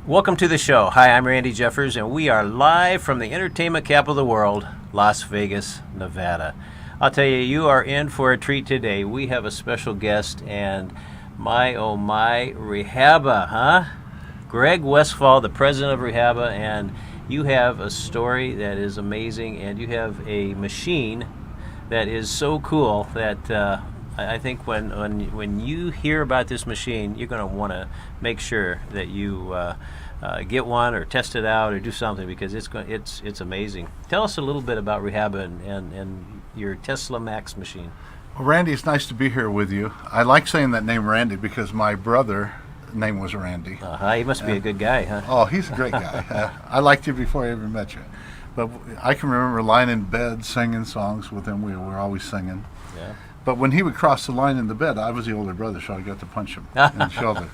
Welcome to the show. Hi, I'm Randy Jeffers, and we are live from the entertainment capital of the world, Las Vegas, Nevada. I'll tell you, you are in for a treat today. We have a special guest, and my, oh my, Rehaba, huh? Greg Westfall, the president of Rehaba, and you have a story that is amazing, and you have a machine that is so cool that I think when you hear about this machine, you're going to want to make sure that you get one or test it out or do something because it's amazing. Tell us a little bit about Rehaba and your Tesla Max machine. Well, Randy, it's nice to be here with you. I like saying that name Randy because my brother name was Randy. He must be a good guy, huh? Oh, he's a great guy. I liked you before I ever met you. But I can remember lying in bed singing songs with him. We were always singing. Yeah. But when he would cross the line in the bed, I was the older brother, so I got to punch him in the shoulder.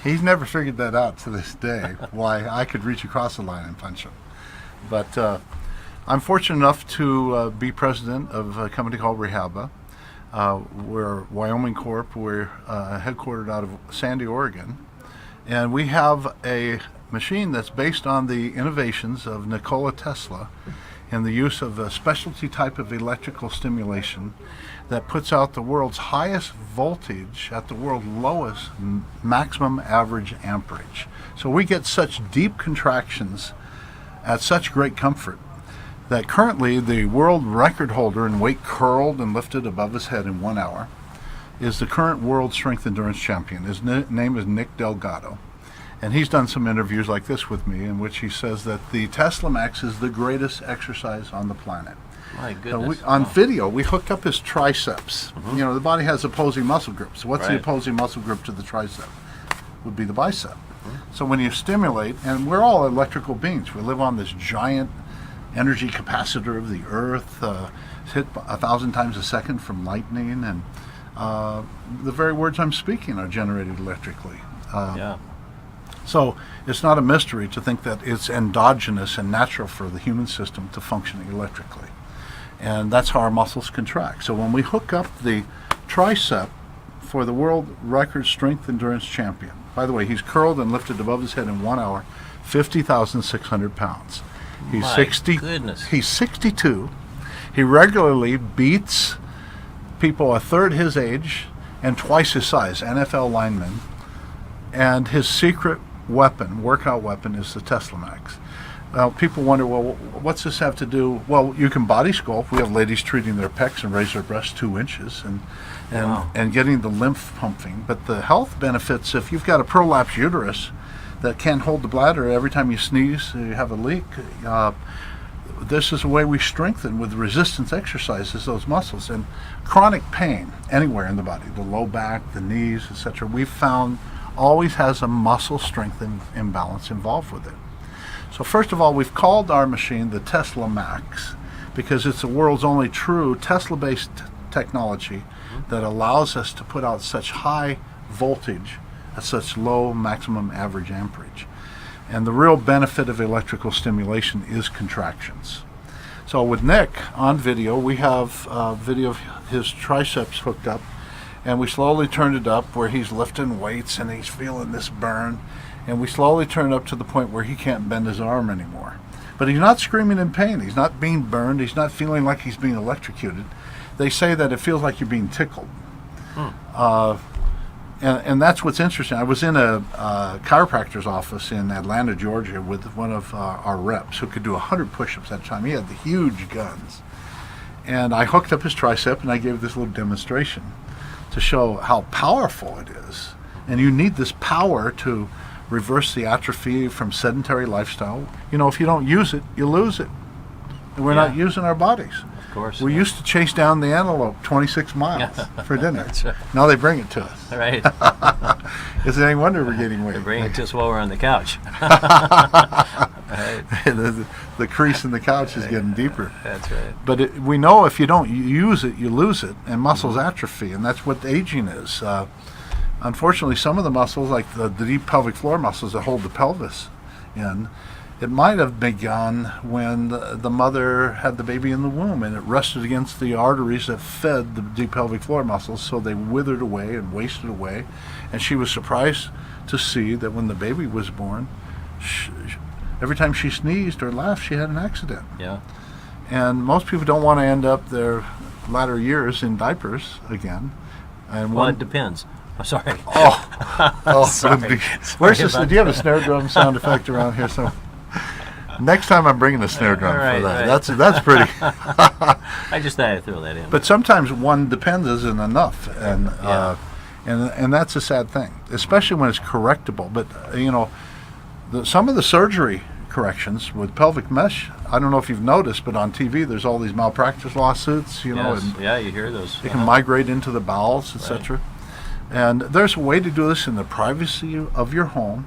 He's never figured that out to this day, why I could reach across the line and punch him. But I'm fortunate enough to be president of a company called Rehaba. We're Wyoming Corp. We're headquartered out of Sandy, Oregon. And we have a machine that's based on the innovations of Nikola Tesla and the use of a specialty type of electrical stimulation that puts out the world's highest voltage at the world's lowest maximum average amperage. So we get such deep contractions at such great comfort that currently the world record holder in weight curled and lifted above his head in 1 hour is the current world strength endurance champion. His name is Nick Delgado. And he's done some interviews like this with me in which he says that the Tesla Max is the greatest exercise on the planet. My goodness. On video, we hooked up his triceps. Mm-hmm. You know, the body has opposing muscle groups. So what's the opposing muscle group to the tricep? Would be the bicep. Mm-hmm. So when you stimulate, and we're all electrical beings. We live on this giant energy capacitor of the earth, hit 1,000 times a second from lightning, and the very words I'm speaking are generated electrically. So it's not a mystery to think that it's endogenous and natural for the human system to function electrically. And that's how our muscles contract. So when we hook up the tricep for the world record strength endurance champion, by the way, he's curled and lifted above his head in 1 hour, 50,600 pounds. He's 60. Goodness. He's 62. He regularly beats people a third his age and twice his size, NFL linemen. And his secret weapon, workout weapon, is the Tesla Max. Now, people wonder, well, what's this have to do? Well, you can body sculpt. We have ladies treating their pecs and raise their breasts 2 inches and getting the lymph pumping. But the health benefits, if you've got a prolapsed uterus that can't hold the bladder every time you sneeze, you have a leak, this is a way we strengthen with resistance exercises those muscles. And chronic pain anywhere in the body, the low back, the knees, etc., we've found always has a muscle strength imbalance involved with it. So first of all, we've called our machine the Tesla Max because it's the world's only true Tesla-based technology that allows us to put out such high voltage at such low maximum average amperage. And the real benefit of electrical stimulation is contractions. So with Nick on video, we have video of his triceps hooked up, and we slowly turned it up where he's lifting weights and he's feeling this burn. And we slowly turn it up to the point where he can't bend his arm anymore. But he's not screaming in pain. He's not being burned. He's not feeling like he's being electrocuted. They say that it feels like you're being tickled. And that's what's interesting. I was in a chiropractor's office in Atlanta, Georgia, with one of our reps who could do 100 push-ups at a time. He had the huge guns. And I hooked up his tricep and I gave this little demonstration to show how powerful it is. And you need this power to reverse the atrophy from sedentary lifestyle. You know, if you don't use it, you lose it. And we're not using our bodies. Of course. We used to chase down the antelope 26 miles for dinner. That's right. Now they bring it to us. Right. Is it any wonder we're getting weight? They bring it to us while we're on the couch. The crease in the couch is getting deeper. That's right. But we know if you don't use it, you lose it, and muscles atrophy, and that's what aging is. Unfortunately, some of the muscles, like the deep pelvic floor muscles that hold the pelvis in, it might have begun when the mother had the baby in the womb and it rested against the arteries that fed the deep pelvic floor muscles, so they withered away and wasted away. And she was surprised to see that when the baby was born, every time she sneezed or laughed, she had an accident. Yeah. And most people don't want to end up their latter years in diapers again. And Well, it depends. I'm sorry. Sorry. Where's this? Do you have a snare drum sound effect around here? So next time I'm bringing a snare drum Right, for that. right. That's pretty. I just thought I'd throw that in. But sometimes one depends isn't enough, and Yeah. and that's a sad thing, especially when it's correctable. But some of the surgery corrections with pelvic mesh, I don't know if you've noticed, but on TV there's all these malpractice lawsuits, Yes. and Yeah, you hear those. they can migrate into the bowels, etc. And there's a way to do this in the privacy of your home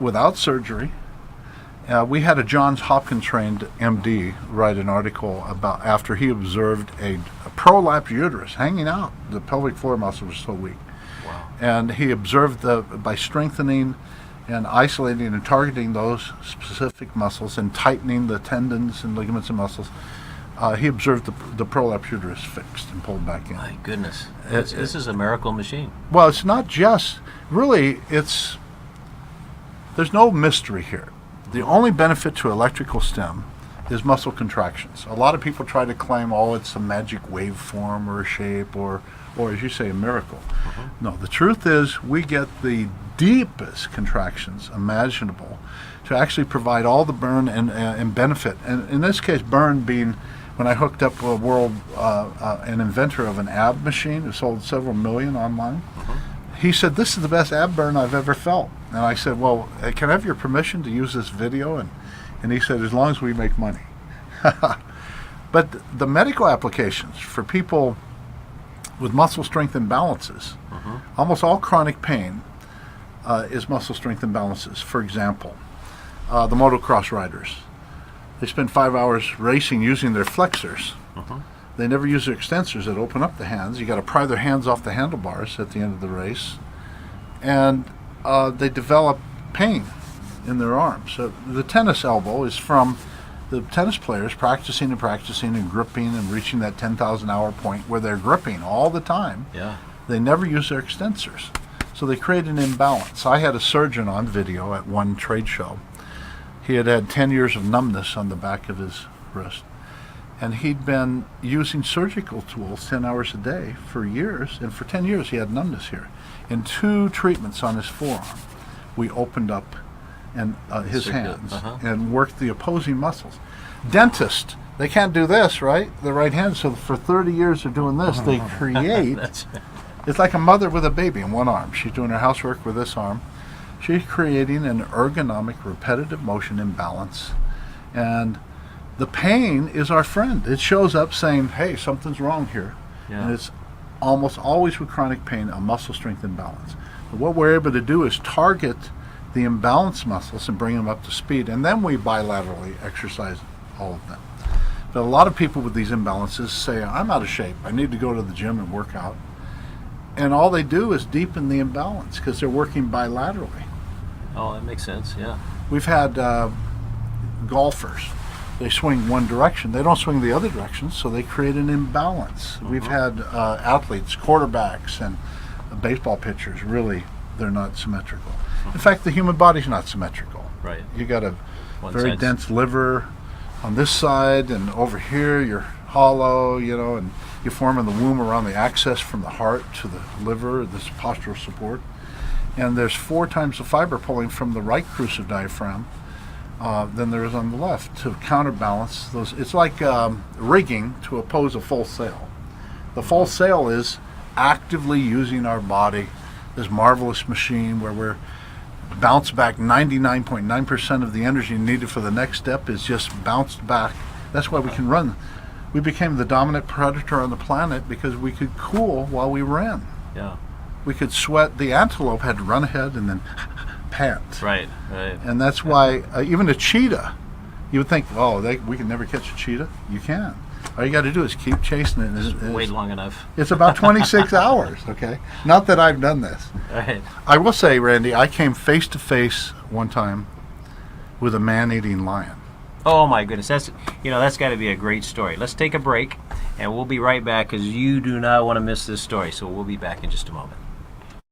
without surgery. We had a Johns Hopkins trained MD write an article about after he observed a prolapsed uterus hanging out. The pelvic floor muscle was so weak. Wow. And he observed by strengthening and isolating and targeting those specific muscles and tightening the tendons and ligaments and muscles, he observed the prolapsed uterus fixed and pulled back in. My goodness. This is a miracle machine. Well, it's not just, really, there's no mystery here. The only benefit to electrical stim is muscle contractions. A lot of people try to claim, it's a magic waveform or a shape or as you say, a miracle. No, the truth is we get the deepest contractions imaginable to actually provide all the burn and benefit. And in this case, burn being, when I hooked up an inventor of an ab machine who sold several million online, he said, "This is the best ab burn I've ever felt." And I said, "Well, can I have your permission to use this video?" And he said, "As long as we make money." But the medical applications for people with muscle strength imbalances, almost all chronic pain is muscle strength imbalances. For example, the motocross riders, they spend 5 hours racing using their flexors. They never use their extensors that open up the hands. You got to pry their hands off the handlebars at the end of the race, and they develop pain in their arms. So the tennis elbow is from the tennis players practicing and gripping and reaching that 10,000 hour point where they're gripping all the time. Yeah. They never use their extensors. So they create an imbalance. I had a surgeon on video at one trade show. He had 10 years of numbness on the back of his wrist. And he'd been using surgical tools 10 hours a day for years. And for 10 years, he had numbness here. In 2 treatments on his forearm, we opened up his hands and worked the opposing muscles. Dentists, they can't do this, right? The right hand. So for 30 years of doing this, they create. It's like a mother with a baby in one arm. She's doing her housework with this arm. She's creating an ergonomic, repetitive motion imbalance. And the pain is our friend. It shows up saying, "Hey, something's wrong here." Yeah. And it's almost always with chronic pain, a muscle strength imbalance. But what we're able to do is target the imbalanced muscles and bring them up to speed, and then we bilaterally exercise all of them. But a lot of people with these imbalances say, "I'm out of shape. I need to go to the gym and work out." And all they do is deepen the imbalance because they're working bilaterally. Oh, that makes sense. Yeah. We've had golfers. They swing one direction. They don't swing the other direction, so they create an imbalance. We've had athletes, quarterbacks, and baseball pitchers. Really, they're not symmetrical. In fact, the human body's not symmetrical. Right. You got a One very side's- dense liver on this side, and over here you're hollow, and you form in the womb around the access from the heart to the liver, this postural support. And there's 4 times the fiber pulling from the right cruciate diaphragm than there is on the left to counterbalance those. It's like rigging to oppose a full sail. The full sail is actively using our body, this marvelous machine where we're bounce back 99.9% of the energy needed for the next step is just bounced back. That's why we can run. We became the dominant predator on the planet because we could cool while we ran. Yeah. We could sweat. The antelope had to run ahead and then pant. Right. And that's why even a cheetah, you would think, we can never catch a cheetah. You can. All you got to do is keep chasing it. Just wait long enough. It's about 26 hours, okay? Not that I've done this. Right. I will say, Randy, I came face to face one time with a man-eating lion. Oh my goodness, that's got to be a great story. Let's take a break, and we'll be right back because you do not want to miss this story. So we'll be back in just a moment.